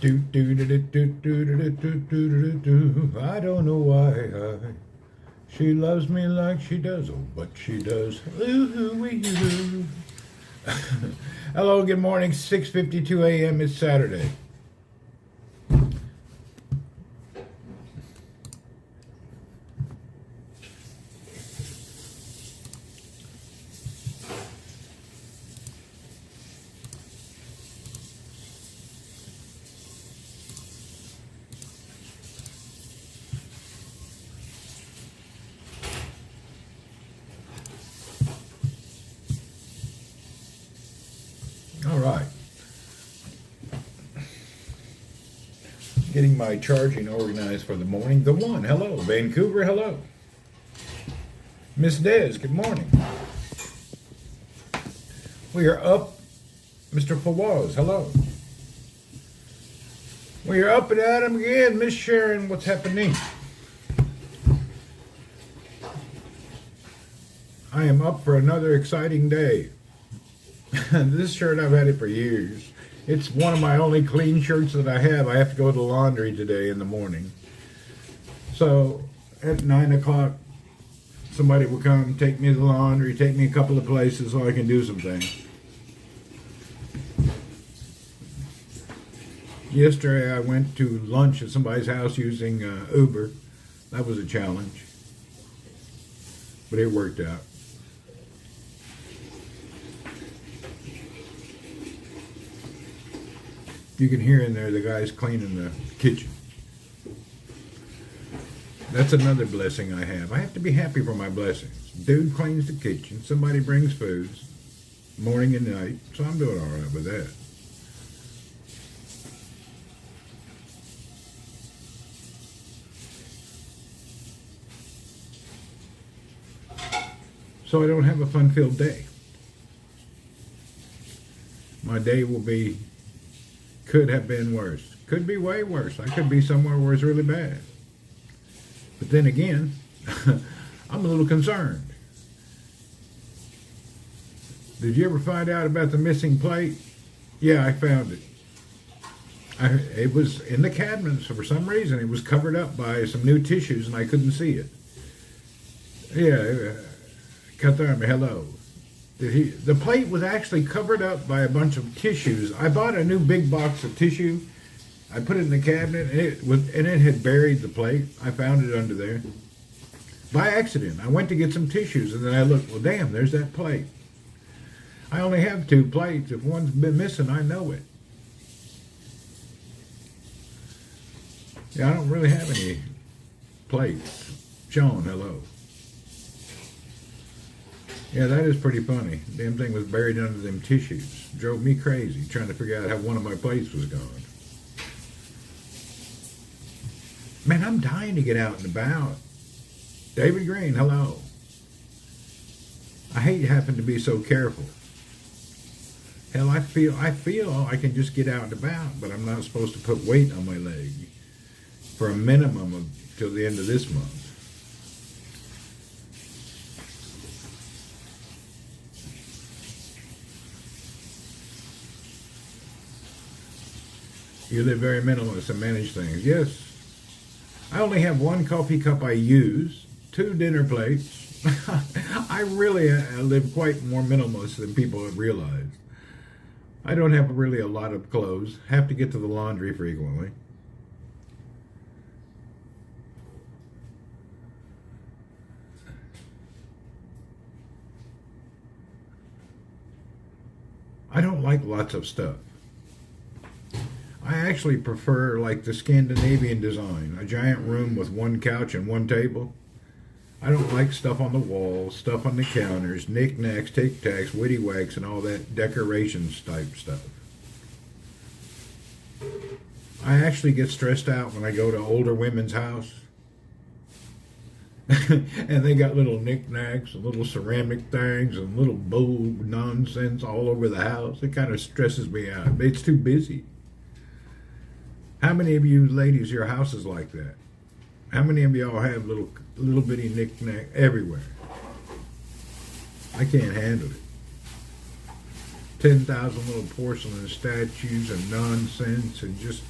Do do do do do do do do do do do. I don't know why she loves me like she does, oh, but she does. Ooh, wee, ooh. Hello, good morning. 6:52 a.m. It's Saturday. All right. Getting my charging organized for the morning. The one, hello. Vancouver, hello. Miss Des, good morning. We are up. Mr. Fawaz, hello. We are up and at 'em again. Miss Sharon, what's happening? I am up for another exciting day. This shirt, I've had it for years. It's one of my only clean shirts that I have. I have to go to the laundry today in the morning. So at 9 o'clock, somebody will come, take me to the laundry, take me a couple of places so I can do some things. Yesterday I went to lunch at somebody's house using Uber. That was a challenge, but it worked out. You can hear in there the guys cleaning the kitchen. That's another blessing I have. I have to be happy for my blessings. Dude cleans the kitchen. Somebody brings foods, morning and night. So I'm doing all right with that. So I don't have a fun-filled day. My day will be, could have been worse. Could be way worse. I could be somewhere where it's really bad. But then again, I'm a little concerned. Did you ever find out about the missing plate? Yeah, I found it. It was in the cabinets for some reason. It was covered up by some new tissues and I couldn't see it. Yeah, Katarmi, hello. The plate was actually covered up by a bunch of tissues. I bought a new big box of tissue. I put it in the cabinet, and it had buried the plate. I found it under there by accident. I went to get some tissues, and then I looked. Well, damn, there's that plate. I only have 2 plates. If one's been missing, I know it. Yeah, I don't really have any plates. Sean, hello. Yeah, that is pretty funny. Damn thing was buried under them tissues. Drove me crazy trying to figure out how one of my plates was gone. Man, I'm dying to get out and about. David Green, hello. I hate having to be so careful. Hell, I feel I can just get out and about, but I'm not supposed to put weight on my leg for a minimum of till the end of this month. You live very minimalist and manage things. Yes. I only have 1 coffee cup I use, 2 dinner plates. I really live quite more minimalist than people have realized. I don't have really a lot of clothes. Have to get to the laundry frequently. I don't like lots of stuff. I actually prefer like the Scandinavian design, a giant room with 1 couch and 1 table. I don't like stuff on the walls, stuff on the counters, knickknacks, tic-tacs, witty whacks, and all that decorations type stuff. I actually get stressed out when I go to older women's house. And they got little knickknacks and little ceramic things and little bull nonsense all over the house. It kind of stresses me out. It's too busy. How many of you ladies, your house is like that? How many of y'all have little bitty knick-knack everywhere? I can't handle it. 10,000 little porcelain statues and nonsense and just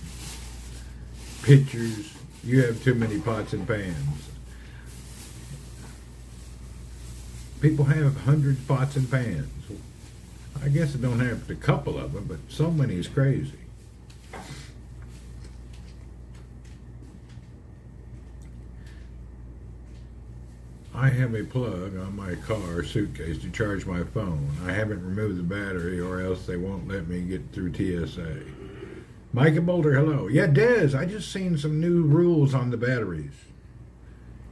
pictures. You have too many pots and pans. People have hundreds of pots and pans. I guess I don't have a couple of them, but so many is crazy. I have a plug on my car suitcase to charge my phone. I haven't removed the battery or else they won't let me get through TSA. Micah Boulder, hello. Yeah, Des, I just seen some new rules on the batteries.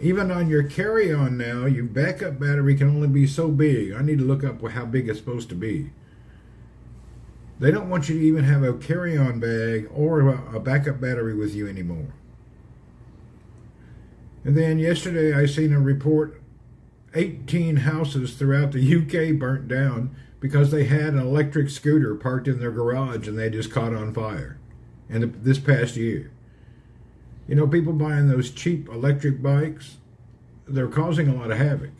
Even on your carry-on now, your backup battery can only be so big. I need to look up how big it's supposed to be. They don't want you to even have a carry-on bag or a backup battery with you anymore. And then yesterday I seen a report, 18 houses throughout the UK burnt down because they had an electric scooter parked in their garage and they just caught on fire. And this past year. You know, people buying those cheap electric bikes, they're causing a lot of havoc.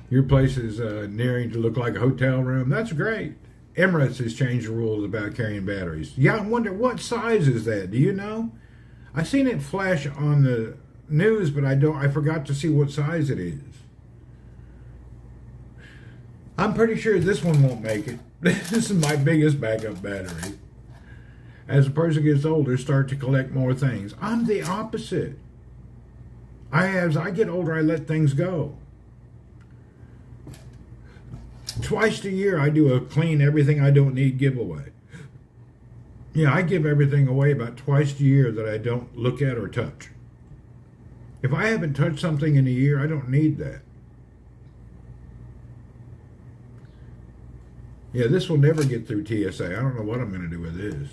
Your place is nearing to look like a hotel room. That's great. Emirates has changed the rules about carrying batteries. Yeah, I wonder what size is that? Do you know? I seen it flash on the news, but I forgot to see what size it is. I'm pretty sure this one won't make it. This is my biggest backup battery. As a person gets older, start to collect more things. I'm the opposite. As I get older, I let things go. Twice a year, I do a clean everything I don't need giveaway. Yeah, I give everything away about twice a year that I don't look at or touch. If I haven't touched something in a year, I don't need that. Yeah, this will never get through TSA. I don't know what I'm going to do with this.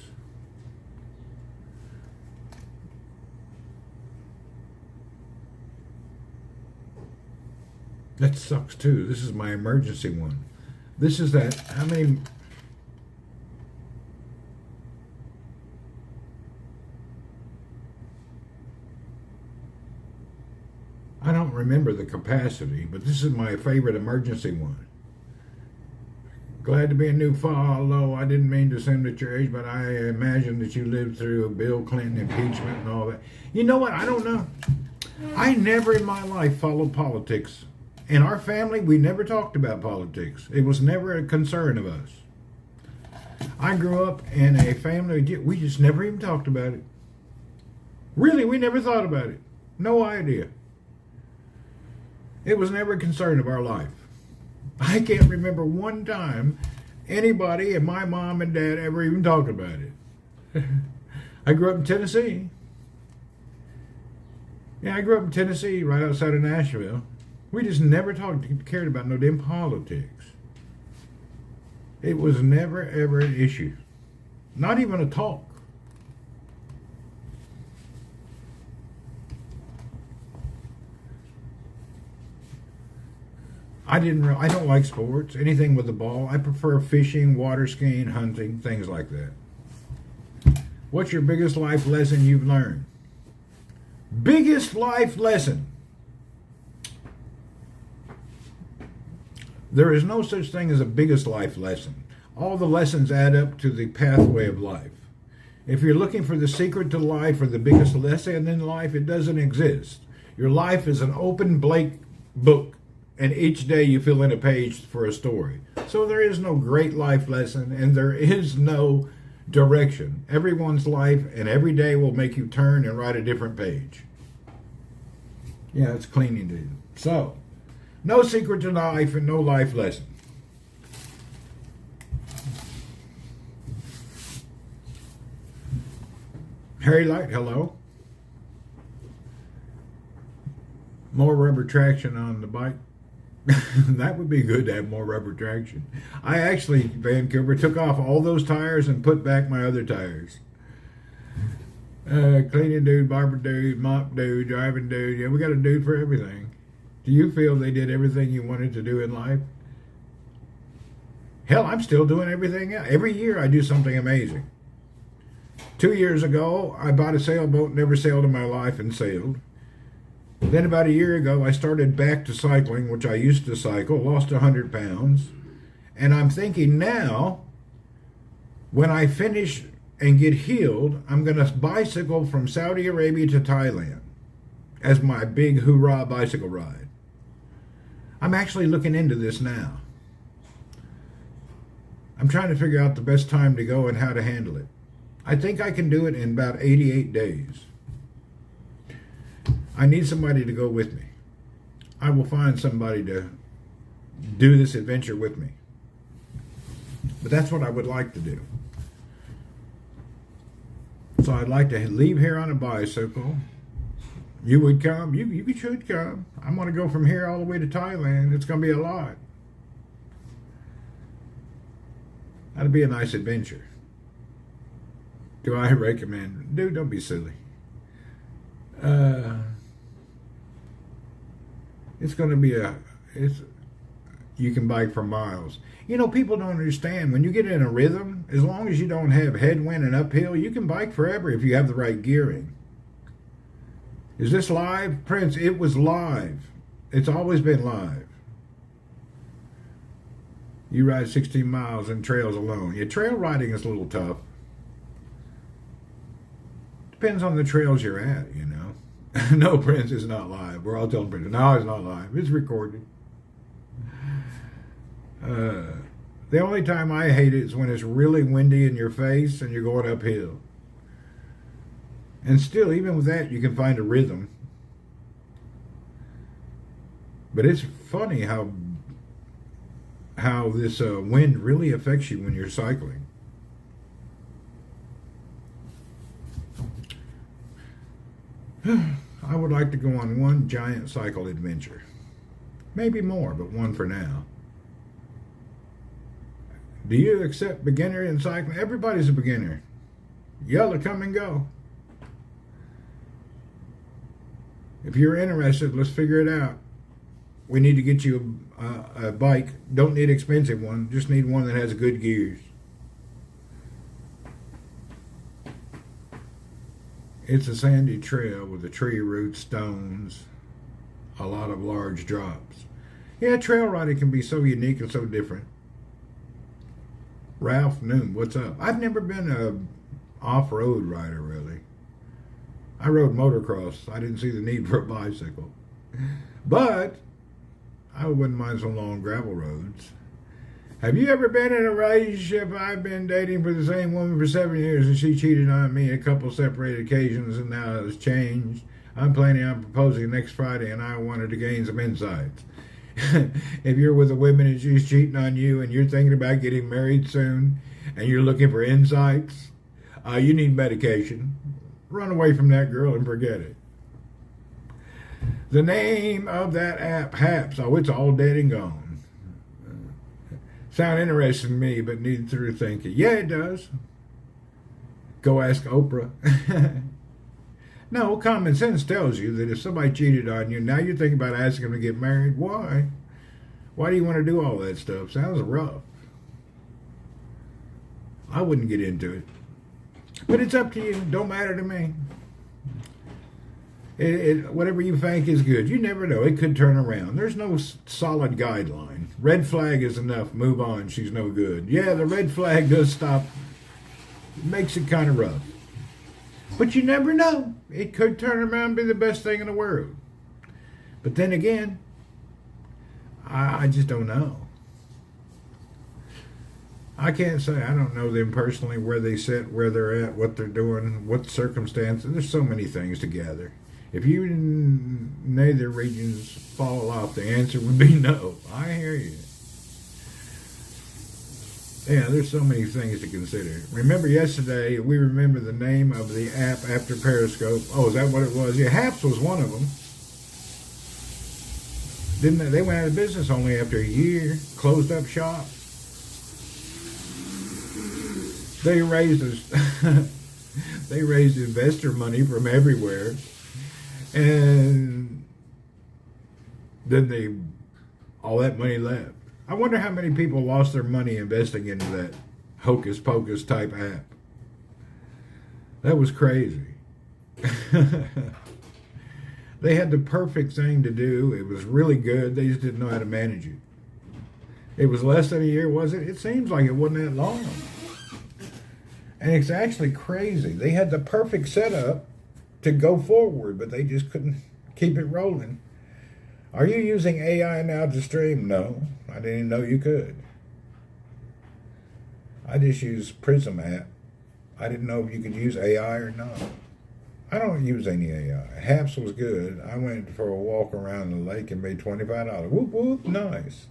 That sucks too. This is my emergency one. This is that, how many... I don't remember the capacity, but this is my favorite emergency one. Glad to be a new follow. I didn't mean to assume that your age, but I imagine that you lived through Bill Clinton impeachment and all that. You know what? I don't know. I never in my life followed politics. In our family, we never talked about politics. It was never a concern of us. I grew up in a family, we just never even talked about it. Really, we never thought about it. No idea. It was never a concern of our life. I can't remember one time anybody and my mom and dad ever even talked about it. I grew up in Tennessee. Yeah, I grew up in Tennessee, right outside of Nashville. We just never cared about no damn politics. It was never, ever an issue. Not even a talk. I don't like sports, anything with the ball. I prefer fishing, water skiing, hunting, things like that. What's your biggest life lesson you've learned? Biggest life lesson. There is no such thing as a biggest life lesson. All the lessons add up to the pathway of life. If you're looking for the secret to life or the biggest lesson in life, it doesn't exist. Your life is an open blank book, and each day you fill in a page for a story. So there is no great life lesson, and there is no direction. Everyone's life and every day will make you turn and write a different page. Yeah, it's cleaning day. So, no secret to life and no life lesson. Harry Light, hello. More rubber traction on the bike. That would be good to have more rubber traction. I actually, Vancouver, took off all those tires and put back my other tires. Cleaning dude, barber dude, mop dude, driving dude. Yeah, we got a dude for everything. Do you feel they did everything you wanted to do in life? Hell, I'm still doing everything else. Every year I do something amazing. 2 years ago, I bought a sailboat, never sailed in my life, and sailed. Then about a year ago, I started back to cycling, which I used to cycle, lost 100 pounds. And I'm thinking now, When I finish and get healed, I'm going to bicycle from Saudi Arabia to Thailand as my big hoorah bicycle ride. I'm actually looking into this now. I'm trying to figure out the best time to go and how to handle it. I think I can do it in about 88 days. I need somebody to go with me. I will find somebody to do this adventure with me. But that's what I would like to do. So I'd like to leave here on a bicycle. You would come. You should come. I'm going to go from here all the way to Thailand. It's going to be a lot. That'd be a nice adventure. Do I recommend? Dude, don't be silly. It's going to be you can bike for miles. You know, people don't understand. When you get in a rhythm, as long as you don't have headwind and uphill, you can bike forever if you have the right gearing. Is this live? Prince, it was live. It's always been live. You ride 16 miles in trails alone. Yeah, trail riding is a little tough. Depends on the trails you're at, you know. No, Prince, it's not live. We're all telling Prince, no, it's not live. It's recorded. The only time I hate it is when it's really windy in your face and you're going uphill. And still, even with that, you can find a rhythm. But it's funny how this wind really affects you when you're cycling. I would like to go on one giant cycle adventure. Maybe more, but one for now. Do you accept beginner in cycling? Everybody's a beginner. Yell to come and go. If you're interested, let's figure it out. We need to get you a bike. Don't need an expensive one. Just need one that has good gears. It's a sandy trail with the tree roots, stones, a lot of large drops. Yeah, trail riding can be so unique and so different. Ralph Noon, what's up? I've never been a off-road rider, really. I rode motocross. I didn't see the need for a bicycle. But I wouldn't mind some long gravel roads. Have you ever been in a relationship? I've been dating for the same woman for 7 years, and she cheated on me a couple separated occasions, and now it's changed. I'm planning on proposing next Friday, and I wanted to gain some insights. If you're with a woman and she's cheating on you, and you're thinking about getting married soon, and you're looking for insights, you need medication. Run away from that girl and forget it. The name of that app, Haps. Oh, it's all dead and gone. Sound interesting to me, but need through thinking. Yeah, it does. Go ask Oprah. No, common sense tells you that if somebody cheated on you, now you're thinking about asking them to get married. Why? Why do you want to do all that stuff? Sounds rough. I wouldn't get into it. But it's up to you. Don't matter to me. Whatever you think is good. You never know. It could turn around. There's no solid guideline. Red flag is enough. Move on. She's no good. Yeah, the red flag does stop. It makes it kind of rough. But you never know. It could turn around and be the best thing in the world. But then again, I just don't know. I can't say. I don't know them personally, where they sit, where they're at, what they're doing, what circumstances. There's so many things to gather. If you neither regions fall off, the answer would be no. I hear you. Yeah, there's so many things to consider. Remember yesterday, we remember the name of the app after Periscope. Oh, is that what it was? Yeah, Haps was one of them. Didn't they? They went out of business only after a year. Closed up shop. They raised they raised investor money from everywhere. And then all that money left. I wonder how many people lost their money investing into that hocus pocus type app. That was crazy. They had the perfect thing to do. It was really good. They just didn't know how to manage it. It was less than a year, was it? It seems like it wasn't that long. And it's actually crazy. They had the perfect setup to go forward, but they just couldn't keep it rolling. Are you using AI now to stream? No, I didn't even know you could. I just use Prism app. I didn't know if you could use AI or not. I don't use any AI. Haps was good. I went for a walk around the lake and made $25. Whoop, whoop, nice.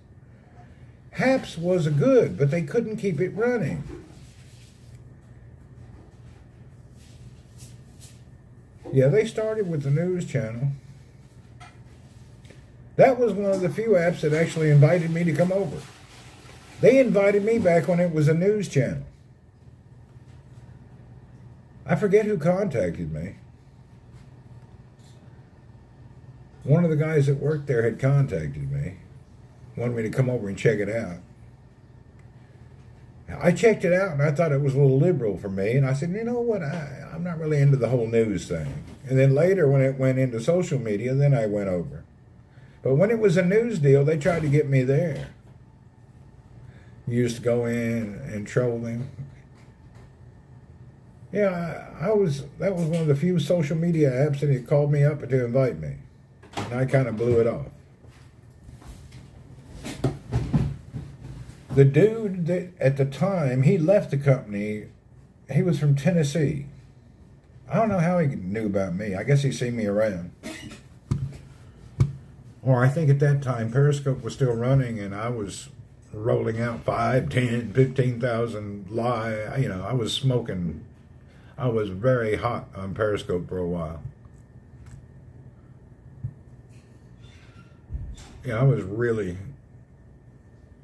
Haps was good, but they couldn't keep it running. Yeah, they started with the news channel. That was one of the few apps that actually invited me to come over. They invited me back when it was a news channel. I forget who contacted me. One of the guys that worked there had contacted me, wanted me to come over and check it out. I checked it out and I thought it was a little liberal for me. And I said, you know what, I'm not really into the whole news thing. And then later when it went into social media, then I went over. But when it was a news deal, they tried to get me there. Used to go in and troll them. Yeah, that was one of the few social media apps that he called me up to invite me. And I kind of blew it off. The dude that at the time, he left the company, he was from Tennessee. I don't know how he knew about me. I guess he seen me around. Or I think at that time Periscope was still running and I was rolling out 5, 10, 15,000 live. You know, I was smoking. I was very hot on Periscope for a while. Yeah, I was really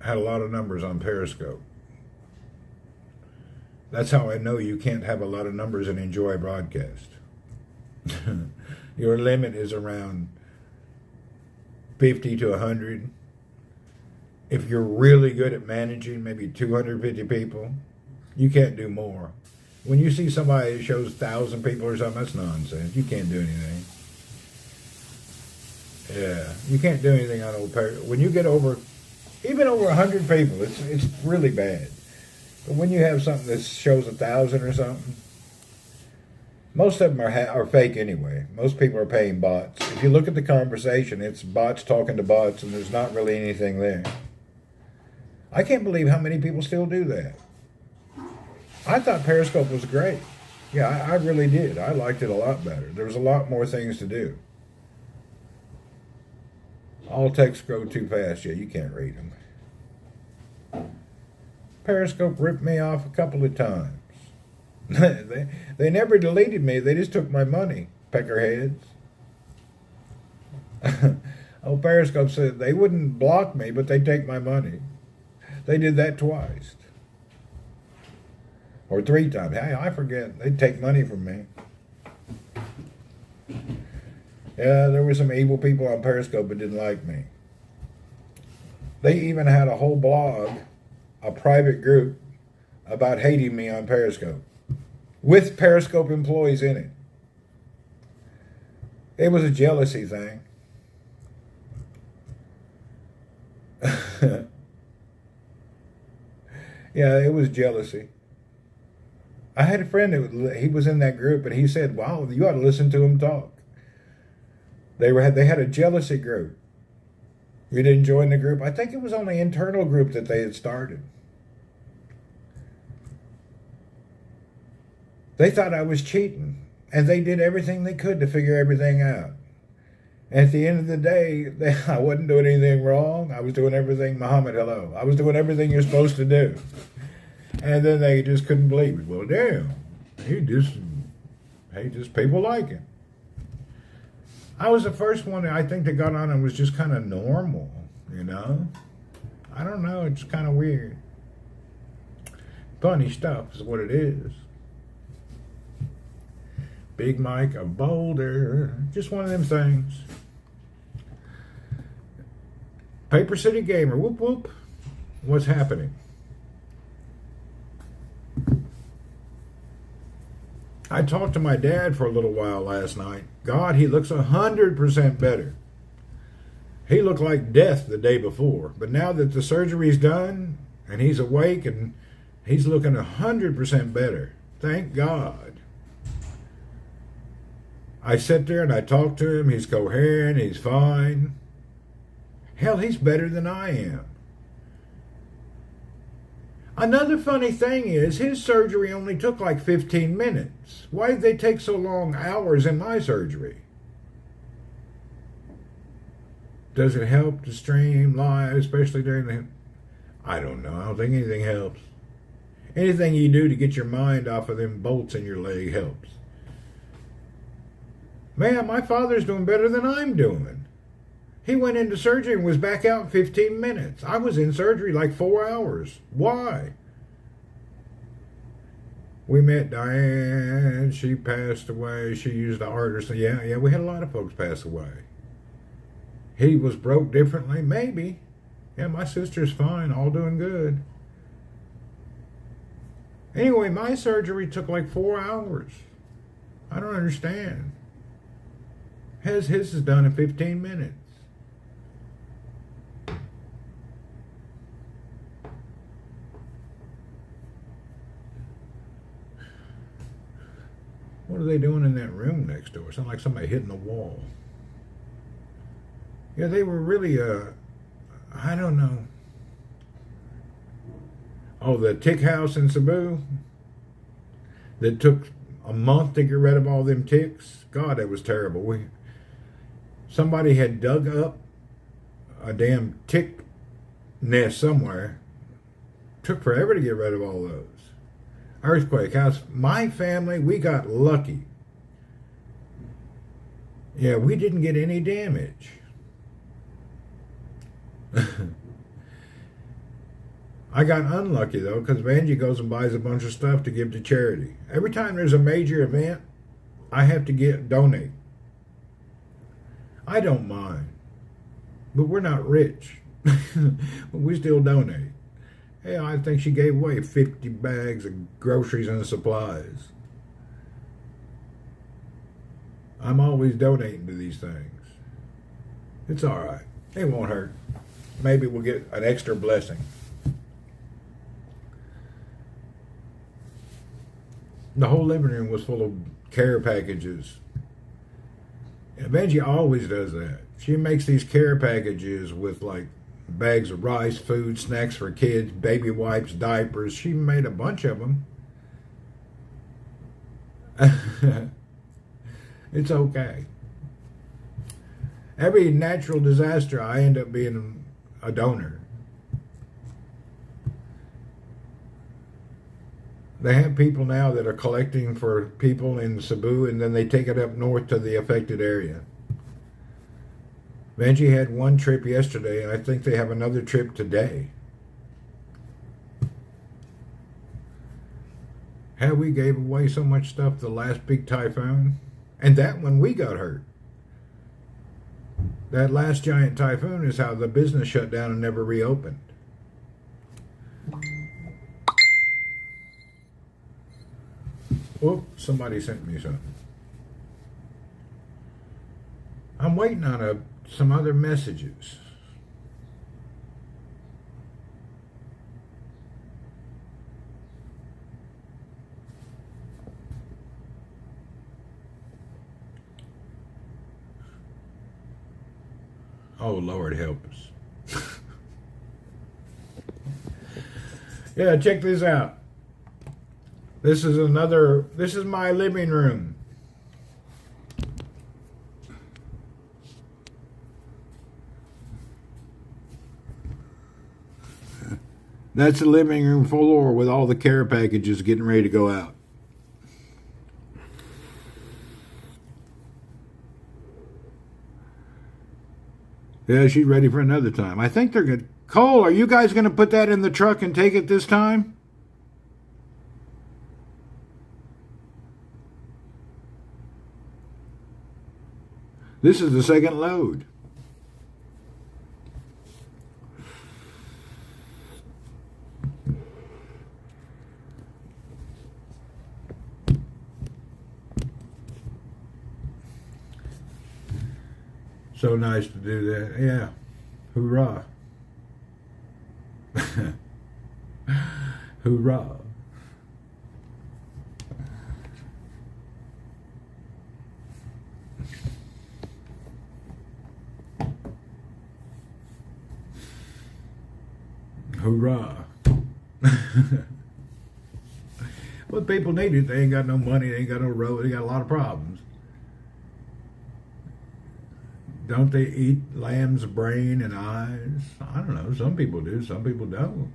had a lot of numbers on Periscope. That's how I know you can't have a lot of numbers and enjoy a broadcast. Your limit is around 50 to 100. If you're really good at managing maybe 250 people, you can't do more. When you see somebody that shows 1,000 people or something, that's nonsense. You can't do anything. Yeah, you can't do anything on old Periscope. When you get over, even over 100 people, it's really bad. But when you have something that shows 1,000 or something, most of them are fake anyway. Most people are paying bots. If you look at the conversation, it's bots talking to bots, and there's not really anything there. I can't believe how many people still do that. I thought Periscope was great. Yeah, I really did. I liked it a lot better. There was a lot more things to do. All texts go too fast. Yeah, you can't read them. Periscope ripped me off a couple of times. They never deleted me. They just took my money, peckerheads. Oh, Periscope said they wouldn't block me, but they'd take my money. They did that twice. Or 3 times. Hey, I forget. They'd take money from me. Yeah, there were some evil people on Periscope that didn't like me. They even had a whole blog, a private group, about hating me on Periscope, with Periscope employees in it. It was a jealousy thing. Yeah, it was jealousy. I had a friend he was in that group, and he said, "Wow, you ought to listen to him talk." They had a jealousy group. You didn't join the group? I think it was only an internal group that they had started. They thought I was cheating, and they did everything they could to figure everything out. And at the end of the day, I wasn't doing anything wrong. I was doing everything, Muhammad, hello. I was doing everything you're supposed to do. And then they just couldn't believe it. Well, damn, people like him. I was the first one, I think, that got on and was just kind of normal, you know? I don't know, it's kind of weird. Funny stuff is what it is. Big Mike of Boulder, just one of them things. Paper City Gamer, whoop whoop. What's happening? I talked to my dad for a little while last night. God, he looks 100% better. He looked like death the day before. But now that the surgery's done and he's awake and he's looking 100% better. Thank God. I sit there and I talk to him. He's coherent. He's fine. Hell, he's better than I am. Another funny thing is his surgery only took like 15 minutes. Why did they take so long, hours in my surgery? Does it help to stream live, especially during the... I don't know. I don't think anything helps. Anything you do to get your mind off of them bolts in your leg helps. Man, my father's doing better than I'm doing. He went into surgery and was back out in 15 minutes. I was in surgery like 4 hours. Why? We met Diane. She passed away. She used the artist. Yeah, we had a lot of folks pass away. He was broke differently? Maybe. Yeah, my sister's fine. All doing good. Anyway, my surgery took like 4 hours. I don't understand. His is done in 15 minutes. What are they doing in that room next door? Sound like somebody hitting the wall. Yeah, they were really, I don't know. Oh, the tick house in Cebu that took a month to get rid of all them ticks. God, that was terrible. Somebody had dug up a damn tick nest somewhere. Took forever to get rid of all those. Earthquake house. My family, we got lucky. Yeah, we didn't get any damage. I got unlucky though, because Vanjie goes and buys a bunch of stuff to give to charity. Every time there's a major event, I have to donate. I don't mind, but we're not rich. But we still donate. Hey, I think she gave away 50 bags of groceries and supplies. I'm always donating to these things. It's all right. It won't hurt. Maybe we'll get an extra blessing. The whole living room was full of care packages. And Vanjie always does that. She makes these care packages with like bags of rice, food, snacks for kids, baby wipes, diapers. She made a bunch of them. It's okay. Every natural disaster, I end up being a donor. They have people now that are collecting for people in Cebu, and then they take it up north to the affected area. Vanjie had one trip yesterday, and I think they have another trip today. How we gave away so much stuff the last big typhoon, and that when we got hurt. That last giant typhoon is how the business shut down and never reopened. Whoop, somebody sent me something. I'm waiting on some other messages. Oh, Lord help us. Yeah, check this out. This is my living room. That's the living room floor with all the care packages getting ready to go out. Yeah, she's ready for another time. I think they're good. Cole, are you guys going to put that in the truck and take it this time? This is the second load. So nice to do that. Yeah. Hoorah. Hoorah. Hoorah. But people need it. They ain't got no money. They ain't got no road. They got a lot of problems. Don't they eat lamb's brain and eyes? I don't know. Some people do. Some people don't.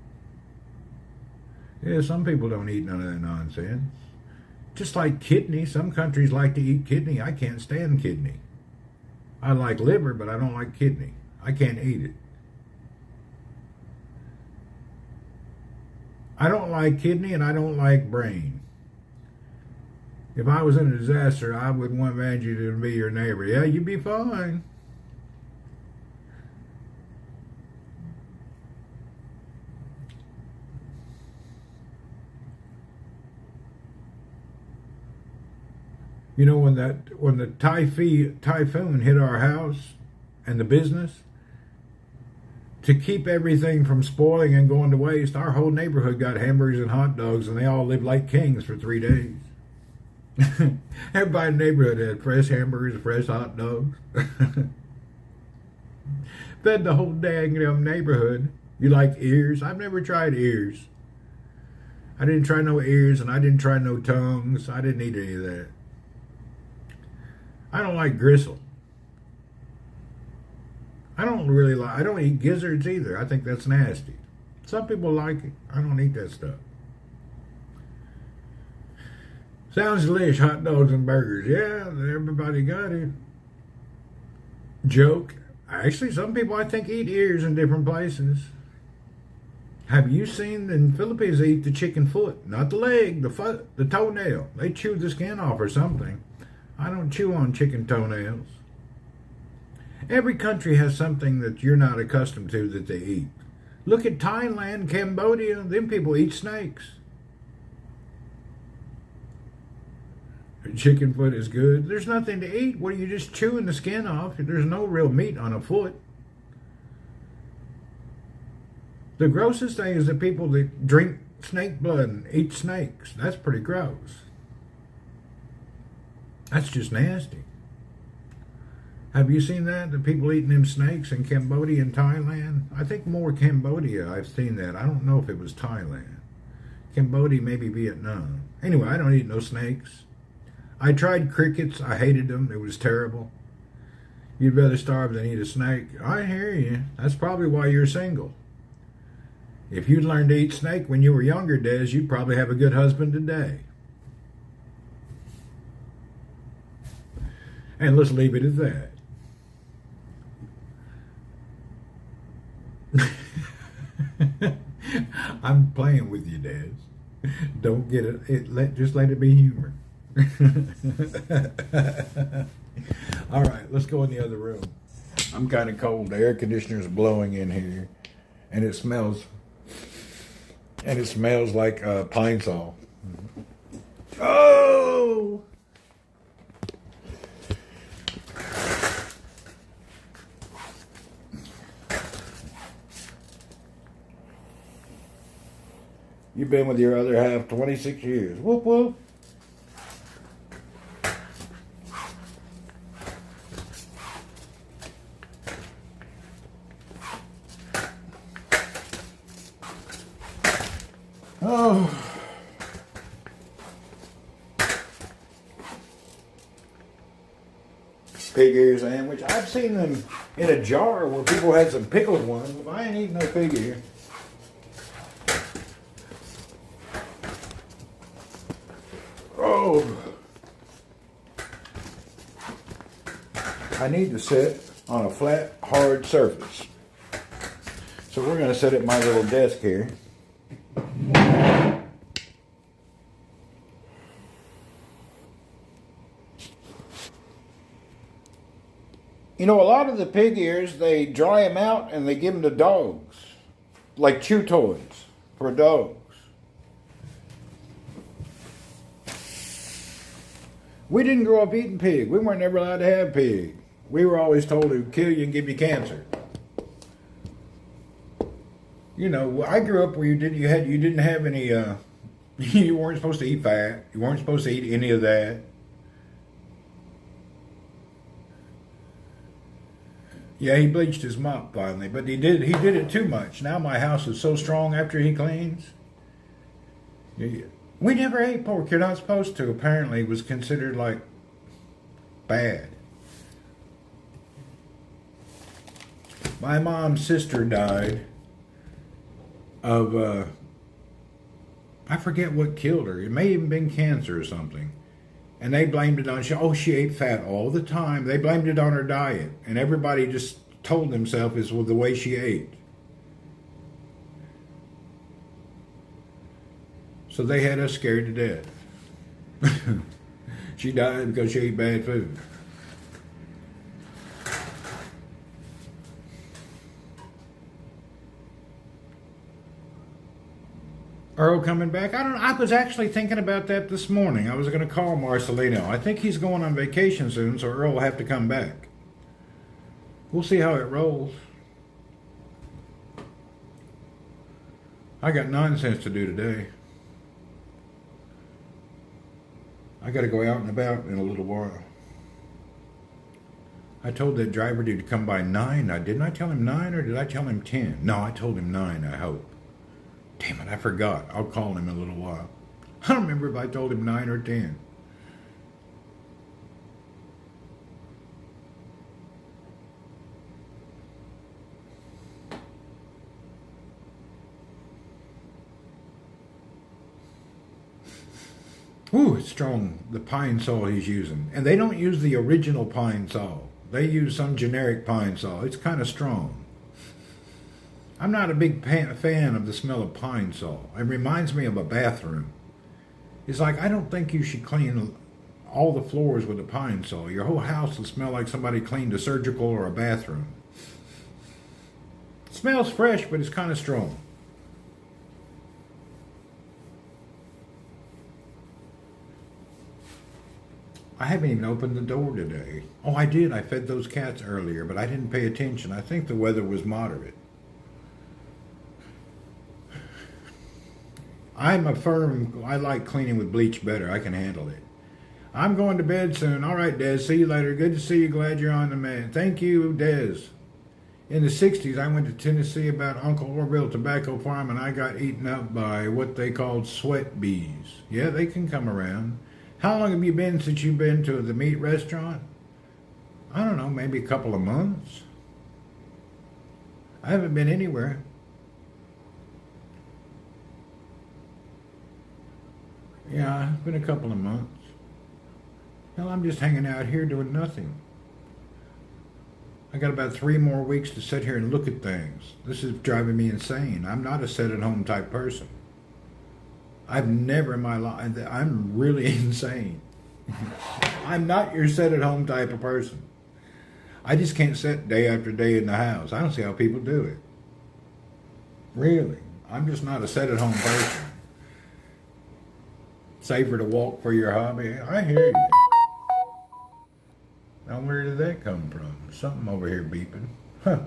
Yeah, some people don't eat none of that nonsense. Just like kidney. Some countries like to eat kidney. I can't stand kidney. I like liver, but I don't like kidney. I can't eat it. I don't like kidney and I don't like brain. If I was in a disaster, I would want you to be your neighbor. Yeah, you'd be fine. You know, when the typhoon hit our house and the business, to keep everything from spoiling and going to waste, our whole neighborhood got hamburgers and hot dogs, and they all lived like kings for 3 days. Everybody in the neighborhood had fresh hamburgers, fresh hot dogs. Fed the whole dang neighborhood. You like ears? I've never tried ears. I didn't try no ears, and I didn't try no tongues. I didn't eat any of that. I don't like gristle. I don't eat gizzards either. I think that's nasty. Some people like it. I don't eat that stuff. Sounds delicious, hot dogs and burgers. Yeah, everybody got it. Joke. Actually, some people I think eat ears in different places. Have you seen in the Philippines they eat the chicken foot? Not the leg, the foot, the toenail. They chew the skin off or something. I don't chew on chicken toenails. Every country has something that you're not accustomed to that they eat. Look at Thailand, Cambodia. Them people eat snakes. Chicken foot is good. There's nothing to eat. What are you just chewing the skin off? There's no real meat on a foot. The grossest thing is the people that drink snake blood and eat snakes. That's pretty gross. That's just nasty. Have you seen that? The people eating them snakes in Cambodia and Thailand? I think more Cambodia I've seen that. I don't know if it was Thailand. Cambodia, maybe Vietnam. Anyway, I don't eat no snakes. I tried crickets. I hated them. It was terrible. You'd rather starve than eat a snake. I hear you. That's probably why you're single. If you'd learned to eat snake when you were younger, Des, you'd probably have a good husband today. And let's leave it at that. I'm playing with you, Des. Don't get it. Just let it be humor. All right, let's go in the other room. I'm kind of cold. The air conditioner's blowing in here, and it smells like pine sol. Oh! You've been with your other half 26 years. Whoop, whoop. Oh. Pig ear sandwich. I've seen them in a jar where people had some pickled ones. But I ain't eating no pig ear. Oh. I need to sit on a flat, hard surface. So we're going to sit at my little desk here. You know, a lot of the pig ears, they dry them out and they give them to dogs. Like chew toys for dogs. We didn't grow up eating pig. We weren't ever allowed to have pig. We were always told it would kill you and give you cancer. You know, I grew up where you didn't have any, you weren't supposed to eat fat. You weren't supposed to eat any of that. Yeah, he bleached his mop finally, but he did it too much. Now my house is so strong after he cleans. We never ate pork. You're not supposed to. Apparently, it was considered like bad. My mom's sister died of I forget what killed her. It may even been cancer or something. And they blamed it on, she ate fat all the time. They blamed it on her diet. And everybody just told themselves it was the way she ate. So they had us scared to death. She died because she ate bad food. Earl coming back? I don't know. I was actually thinking about that this morning. I was going to call Marcelino. I think he's going on vacation soon, so Earl will have to come back. We'll see how it rolls. I got nonsense to do today. I got to go out and about in a little while. I told that driver to come by 9. Didn't I tell him 9 or did I tell him 10? No, I told him 9, I hope. Damn it, I forgot. I'll call him in a little while. I don't remember if I told him 9 or 10. Ooh, it's strong, the pine saw he's using. And they don't use the original pine saw. They use some generic pine saw. It's kind of strong. I'm not a big fan of the smell of pine saw. It reminds me of a bathroom. It's like, I don't think you should clean all the floors with a pine saw. Your whole house will smell like somebody cleaned a surgical or a bathroom. It smells fresh, but it's kind of strong. I haven't even opened the door today. Oh, I did. I fed those cats earlier, but I didn't pay attention. I think the weather was moderate. I like cleaning with bleach better. I can handle it. I'm going to bed soon. All right, Des. See you later. Good to see you. Glad you're on the man. Thank you, Des. In the 60s, I went to Tennessee about Uncle Orville Tobacco Farm, and I got eaten up by what they called sweat bees. Yeah, they can come around. How long have you been since you've been to the meat restaurant? I don't know, maybe a couple of months. I haven't been anywhere. Yeah, it's been a couple of months. Hell, I'm just hanging out here doing nothing. I got about 3 more weeks to sit here and look at things. This is driving me insane. I'm not a sit-at-home type person. I've never in my life, I'm really insane. I'm not your sit-at-home type of person. I just can't sit day after day in the house. I don't see how people do it. Really. I'm just not a sit-at-home person. Safer to walk for your hobby. I hear you. Now where did that come from? Something over here beeping. Huh.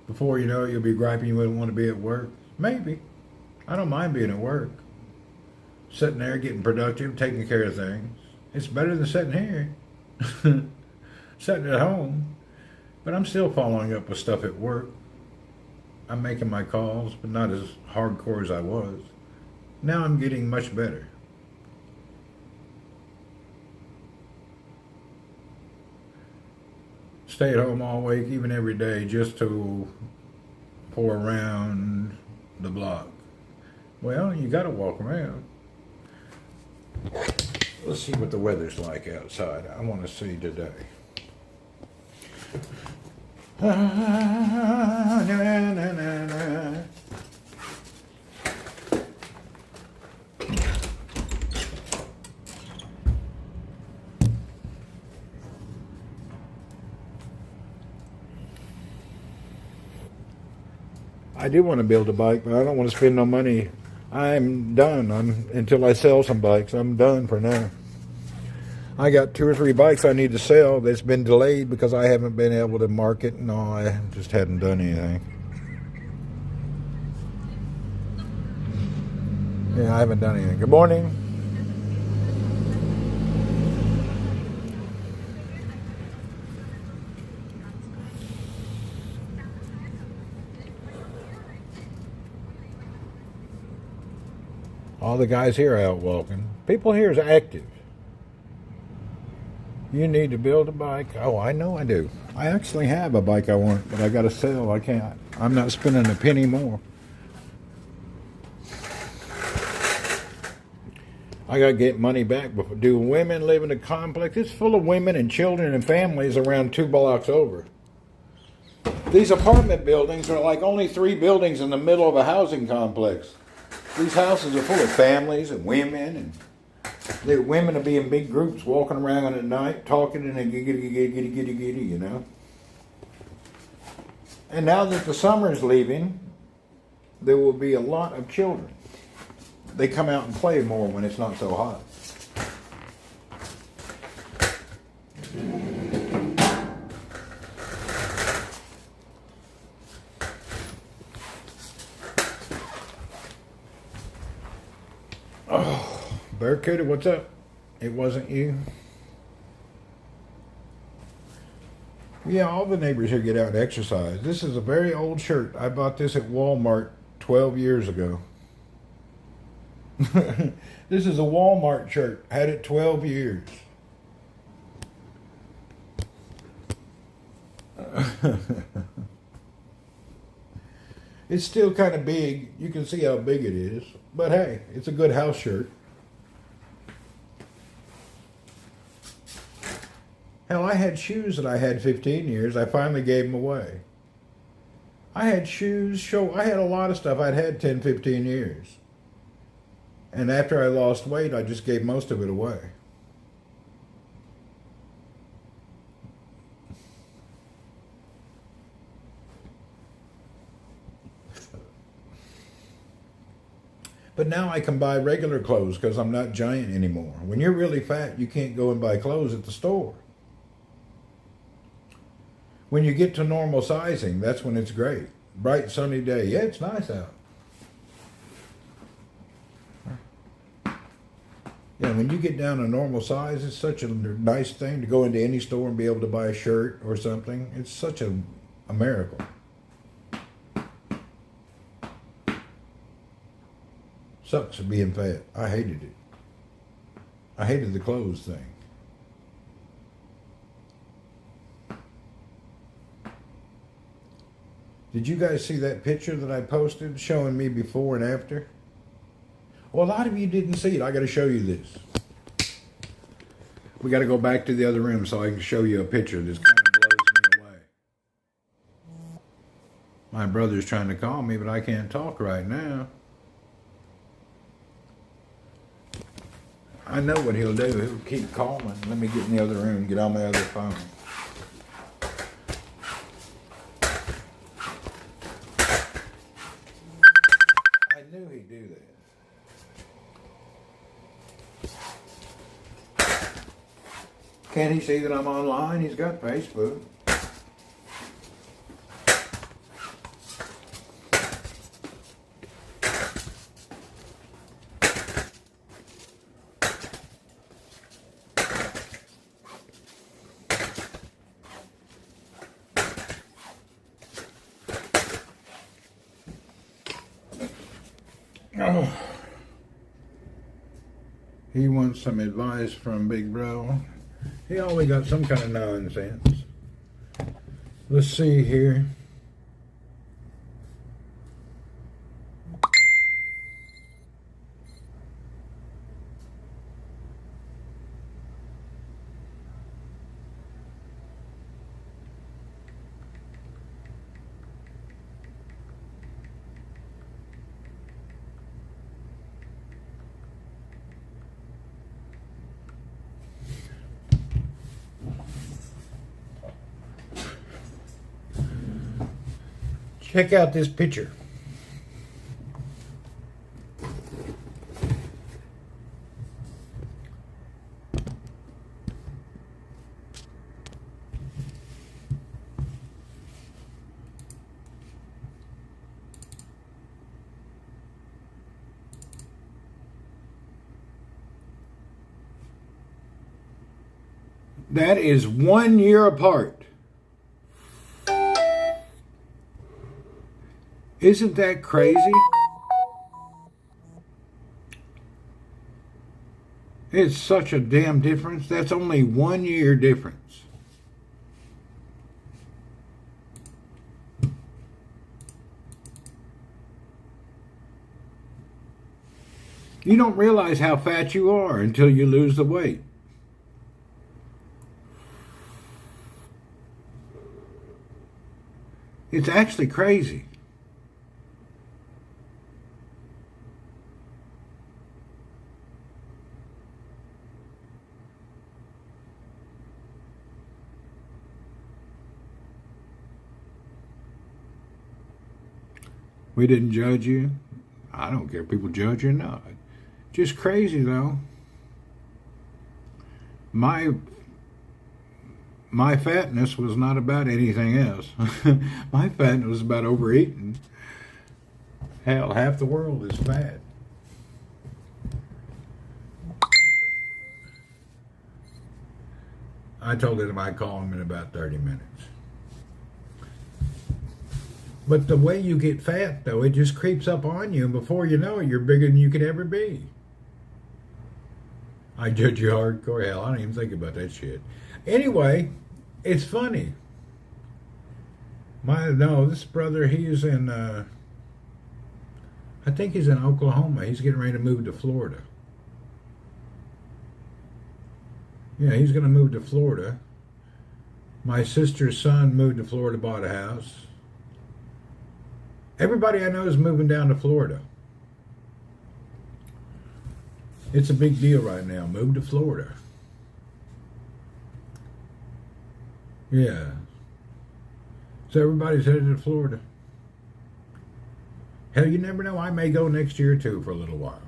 Before you know it, you'll be griping you wouldn't want to be at work. Maybe. I don't mind being at work. Sitting there, getting productive, taking care of things. It's better than sitting here. Sitting at home. But I'm still following up with stuff at work. I'm making my calls, but not as hardcore as I was. Now I'm getting much better. Stay at home all week, even every day, just to pour around the block. Well, you got to walk around. Let's see what the weather's like outside. I want to see today. Na, na, na, na. I do want to build a bike, but I don't want to spend no money. I'm done until I sell some bikes. I'm done for now. I got 2 or 3 bikes I need to sell that's been delayed because I haven't been able to market. No, I just hadn't done anything. Yeah, I haven't done anything. Good morning. All the guys here are out walking. People here is active. You need to build a bike. Oh, I know I do. I actually have a bike I want, but I got to sell. I can't. I'm not spending a penny more. I got to get money back. Do women live in a complex? It's full of women and children and families around 2 blocks over. These apartment buildings are like only 3 buildings in the middle of a housing complex. These houses are full of families and women, and the women will be in big groups walking around at night, talking and giddy, you know. And now that the summer is leaving, there will be a lot of children. They come out and play more when it's not so hot. Oh, Barracuda, what's up? It wasn't you? Yeah, all the neighbors here get out and exercise. This is a very old shirt. I bought this at Walmart 12 years ago. This is a Walmart shirt. Had it 12 years. It's still kind of big. You can see how big it is. But hey, it's a good house shirt. Hell, I had shoes that I had 15 years. I finally gave them away. I had shoes, I had a lot of stuff I'd had 10, 15 years. And after I lost weight, I just gave most of it away. But now I can buy regular clothes because I'm not giant anymore. When you're really fat, you can't go and buy clothes at the store. When you get to normal sizing, that's when it's great. Bright sunny day. Yeah, it's nice out. Yeah, when you get down to normal size, it's such a nice thing to go into any store and be able to buy a shirt or something. It's such a miracle. Sucks being fat. I hated it. I hated the clothes thing. Did you guys see that picture that I posted showing me before and after? Well, a lot of you didn't see it. I got to show you this. We got to go back to the other room so I can show you a picture. This kind of blows me away. My brother's trying to call me, but I can't talk right now. I know what he'll do. He'll keep calling. Let me get in the other room, get on my other phone. I knew he'd do that. Can't he see that I'm online? He's got Facebook. Oh. He wants some advice from Big Bro. He always got some kind of nonsense. Let's see here. Check out this picture. That is 1 year apart. Isn't that crazy? It's such a damn difference. That's only 1 year difference. You don't realize how fat you are until you lose the weight. It's actually crazy. We didn't judge you. I don't care if people judge you or not. Just crazy though. My fatness was not about anything else. My fatness was about overeating. Hell, half the world is fat. I told him I'd call him in about 30 minutes. But the way you get fat, though, it just creeps up on you, and before you know it, you're bigger than you could ever be. I judge you hardcore. Hell, I don't even think about that shit. Anyway, it's funny. This brother, he is in, I think he's in Oklahoma. He's getting ready to move to Florida. Yeah, he's going to move to Florida. My sister's son moved to Florida, bought a house. Everybody I know is moving down to Florida. It's a big deal right now. Move to Florida. Yeah. So everybody's headed to Florida. Hell, you never know. I may go next year too for a little while.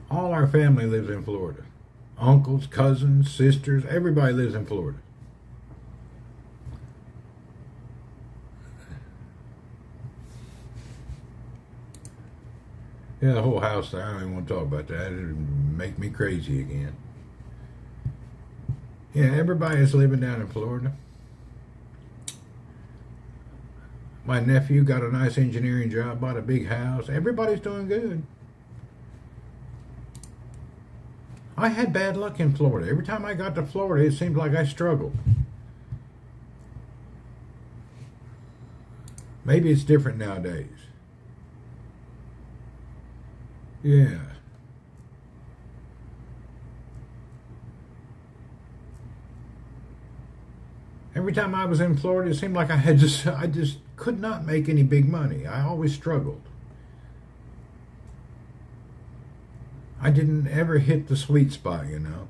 All our family lives in Florida. Uncles, cousins, sisters, everybody lives in Florida. Yeah, the whole house there, I don't even want to talk about that. It'd make me crazy again. Yeah, everybody's living down in Florida. My nephew got a nice engineering job, bought a big house. Everybody's doing good. I had bad luck in Florida. Every time I got to Florida, it seemed like I struggled. Maybe it's different nowadays. Yeah. Every time I was in Florida, it seemed like I just could not make any big money. I always struggled. I didn't ever hit the sweet spot, you know.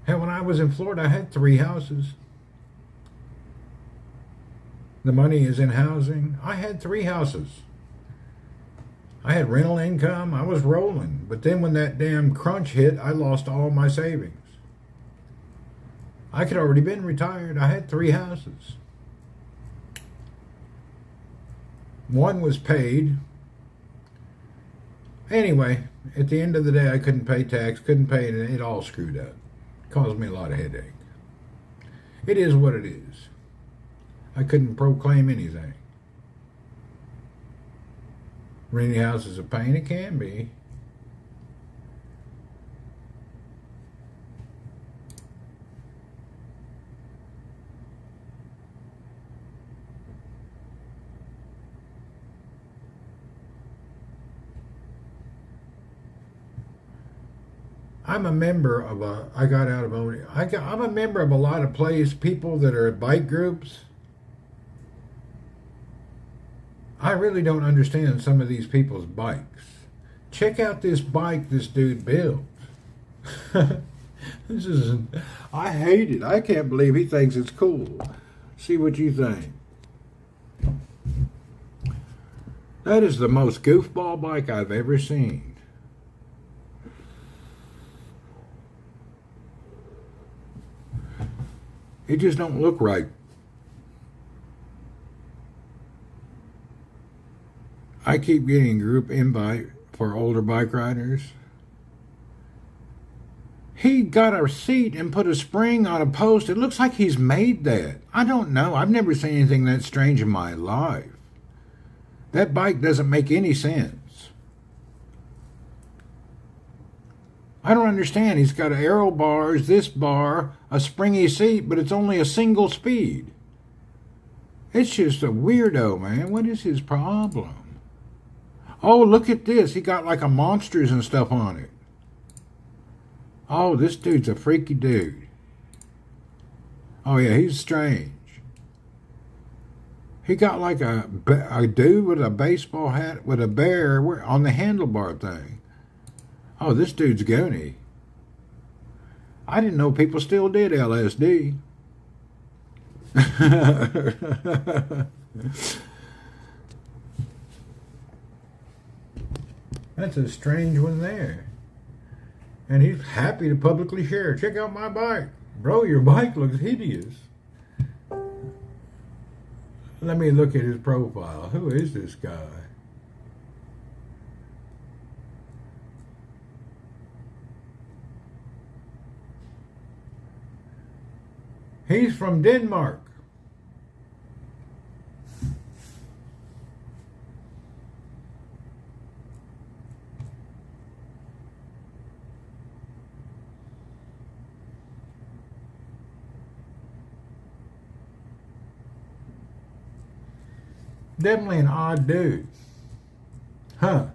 Hell, when I was in Florida, I had 3 houses. The money is in housing. I had 3 houses. I had rental income. I was rolling. But then when that damn crunch hit, I lost all my savings. I could already been retired. I had 3 houses. One was paid. Anyway, at the end of the day, I couldn't pay tax, couldn't pay it, and it all screwed up. Caused me a lot of headache. It is what it is. I couldn't proclaim anything. Renting house is a pain, it can be. I'm a member of I'm a member of a lot of people that are bike groups. I really don't understand some of these people's bikes. Check out this bike this dude built. I hate it. I can't believe he thinks it's cool. See what you think. That is the most goofball bike I've ever seen. It just don't look right. I keep getting group invite for older bike riders. He got a seat and put a spring on a post. It looks like he's made that. I don't know. I've never seen anything that strange in my life. That bike doesn't make any sense. I don't understand. He's got aero bars, this bar, a springy seat, but it's only a single speed. It's just a weirdo, man. What is his problem? Oh, look at this. He got like a monsters and stuff on it. Oh, this dude's a freaky dude. Oh, yeah, he's strange. He got like a dude with a baseball hat with a bear on the handlebar thing. Oh, this dude's goony. I didn't know people still did LSD. That's a strange one there. And he's happy to publicly share. Check out my bike. Bro, your bike looks hideous. Let me look at his profile. Who is this guy? He's from Denmark. Definitely an odd dude. Huh.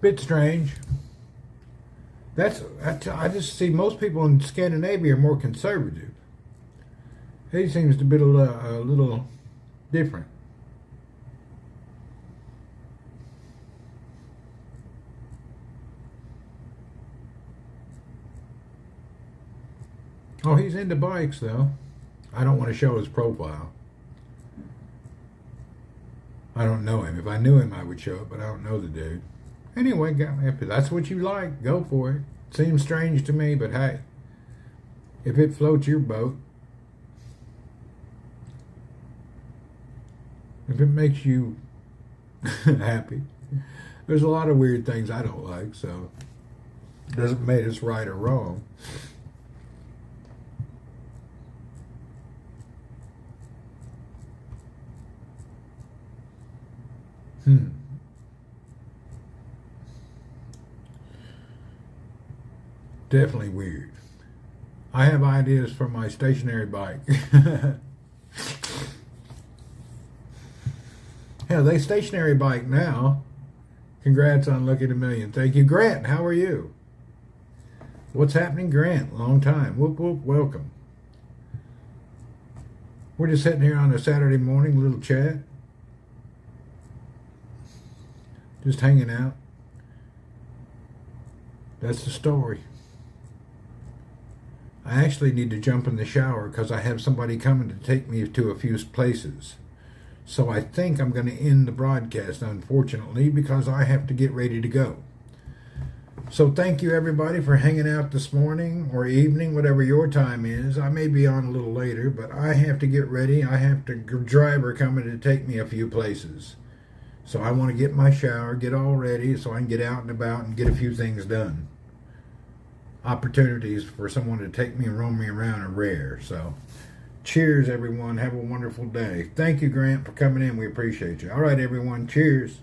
Bit strange. I just see most people in Scandinavia are more conservative. He seems to be a little different. Oh, he's into bikes, though. I don't want to show his profile. I don't know him. If I knew him, I would show it, but I don't know the dude. Anyway, if that's what you like, go for it. Seems strange to me, but hey, if it floats your boat, if it makes you happy. There's a lot of weird things I don't like, so it doesn't make us right or wrong. Definitely weird. I have ideas for my stationary bike. Hell, they stationary bike now. Congrats on Lucky the Million. Thank you. Grant, how are you? What's happening, Grant? Long time. Whoop, whoop, welcome. We're just sitting here on a Saturday morning, little chat. Just hanging out. That's the story. I actually need to jump in the shower because I have somebody coming to take me to a few places. So I think I'm going to end the broadcast, unfortunately, because I have to get ready to go. So thank you, everybody, for hanging out this morning or evening, whatever your time is. I may be on a little later, but I have to get ready. I have a driver coming to take me a few places. So I want to get my shower, get all ready so I can get out and about and get a few things done. Opportunities for someone to take me and roam me around are rare. So cheers, everyone. Have a wonderful day. Thank you, Grant, for coming in. We appreciate you. All right, everyone. Cheers.